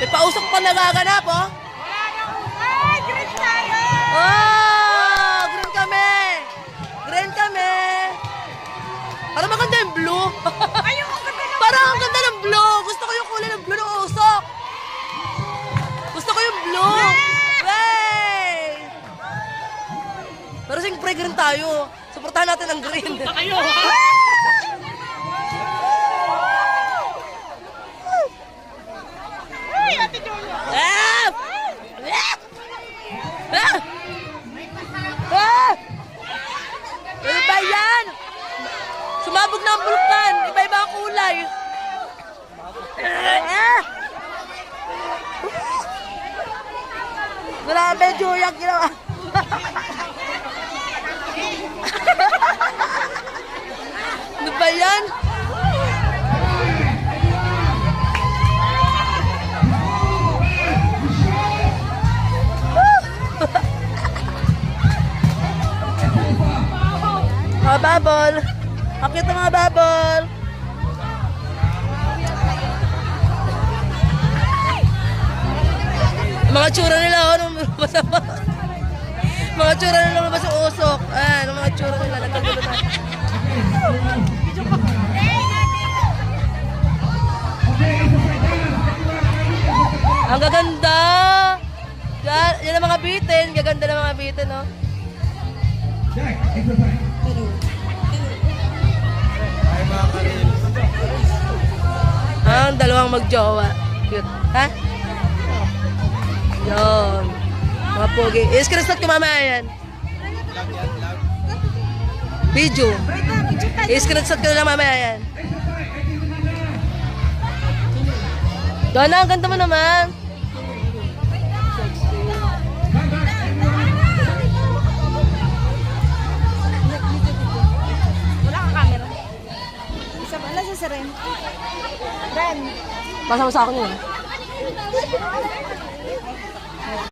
May pausok pa nagaganap, oh. Ay, green tayo! Oh! Green kami! Green kami! Parang maganda yung blue. Ayun, ang ganda ng... Parang ang ganda ng blue. Gusto ko yung kulay ng blue ng usok. Gusto ko yung blue. Hey! Pero siyempre green tayo. Suportahan natin ang green. Kayo! Ay, Ate Julia! Ah! Ah! Ah! Ano ba yan? Sumabog na ang bulkan. Iba-iba ang kulay. Ah! Grabe, Julia, ginawa. Ano ba yan? Mga babol. Akit ang mga babol. Mga tsura nila, ano, masama. Mga tsura nila, lumabas yung usok. Ayan, ang mga tsura nila, nagkagulo na. Ang gaganda. Yan ang mga bitin. Gaganda ng mga bitin, no? Ang dalawang magjowa. Cute. Ha? Yun. Mga pogi. I-screenshot ko mamaya yan. Video. I-screenshot ko na lang mamaya yan. Donna, ang ganda mo naman. Wala kang camera. Isa ba? Nasa si Ren? Ren! Pasama sa akin yun.